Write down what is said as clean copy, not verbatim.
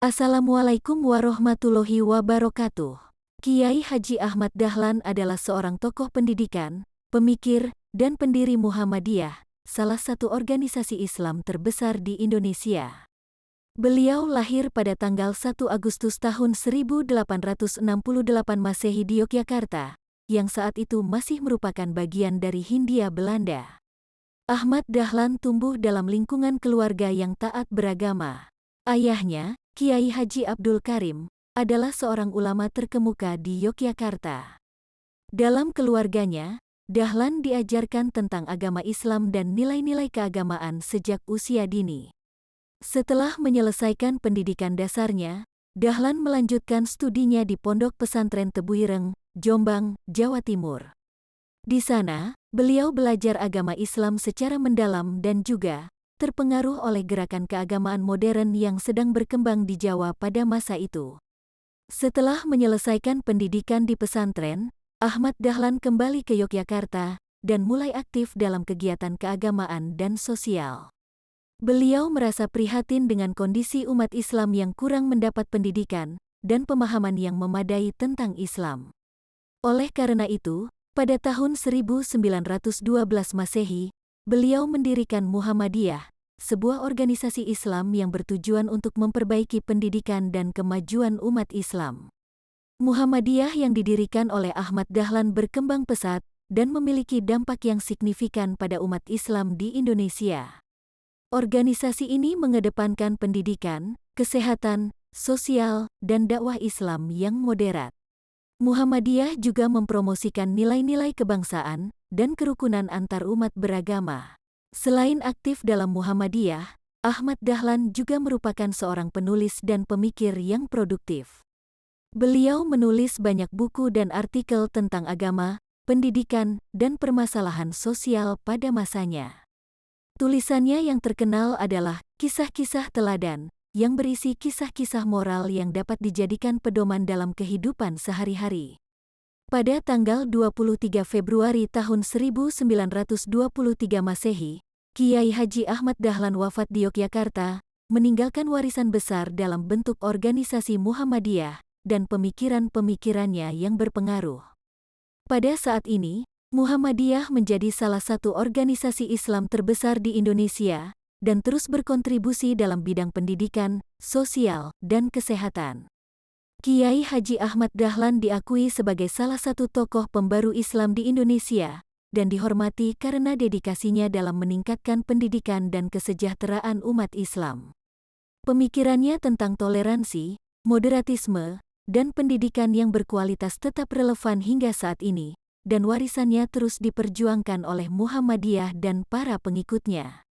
Assalamualaikum warahmatullahi wabarakatuh. Kiai Haji Ahmad Dahlan adalah seorang tokoh pendidikan, pemikir, dan pendiri Muhammadiyah, salah satu organisasi Islam terbesar di Indonesia. Beliau lahir pada tanggal 1 Agustus tahun 1868 Masehi di Yogyakarta, yang saat itu masih merupakan bagian dari Hindia Belanda. Ahmad Dahlan tumbuh dalam lingkungan keluarga yang taat beragama. Ayahnya, Kiai Haji Abdul Karim, adalah seorang ulama terkemuka di Yogyakarta. Dalam keluarganya, Dahlan diajarkan tentang agama Islam dan nilai-nilai keagamaan sejak usia dini. Setelah menyelesaikan pendidikan dasarnya, Dahlan melanjutkan studinya di Pondok Pesantren Tebuireng, Jombang, Jawa Timur. Di sana, beliau belajar agama Islam secara mendalam dan juga terpengaruh oleh gerakan keagamaan modern yang sedang berkembang di Jawa pada masa itu. Setelah menyelesaikan pendidikan di pesantren, Ahmad Dahlan kembali ke Yogyakarta dan mulai aktif dalam kegiatan keagamaan dan sosial. Beliau merasa prihatin dengan kondisi umat Islam yang kurang mendapat pendidikan dan pemahaman yang memadai tentang Islam. Oleh karena itu, pada tahun 1912 Masehi, beliau mendirikan Muhammadiyah, sebuah organisasi Islam yang bertujuan untuk memperbaiki pendidikan dan kemajuan umat Islam. Muhammadiyah yang didirikan oleh Ahmad Dahlan berkembang pesat dan memiliki dampak yang signifikan pada umat Islam di Indonesia. Organisasi ini mengedepankan pendidikan, kesehatan, sosial, dan dakwah Islam yang moderat. Muhammadiyah juga mempromosikan nilai-nilai kebangsaan dan kerukunan antarumat beragama. Selain aktif dalam Muhammadiyah, Ahmad Dahlan juga merupakan seorang penulis dan pemikir yang produktif. Beliau menulis banyak buku dan artikel tentang agama, pendidikan, dan permasalahan sosial pada masanya. Tulisannya yang terkenal adalah Kisah-Kisah Teladan, yang berisi kisah-kisah moral yang dapat dijadikan pedoman dalam kehidupan sehari-hari. Pada tanggal 23 Februari tahun 1923 Masehi, Kiai Haji Ahmad Dahlan wafat di Yogyakarta, meninggalkan warisan besar dalam bentuk organisasi Muhammadiyah dan pemikiran-pemikirannya yang berpengaruh. Pada saat ini, Muhammadiyah menjadi salah satu organisasi Islam terbesar di Indonesia dan terus berkontribusi dalam bidang pendidikan, sosial, dan kesehatan. Kiai Haji Ahmad Dahlan diakui sebagai salah satu tokoh pembaru Islam di Indonesia dan dihormati karena dedikasinya dalam meningkatkan pendidikan dan kesejahteraan umat Islam. Pemikirannya tentang toleransi, moderatisme, dan pendidikan yang berkualitas tetap relevan hingga saat ini, dan warisannya terus diperjuangkan oleh Muhammadiyah dan para pengikutnya.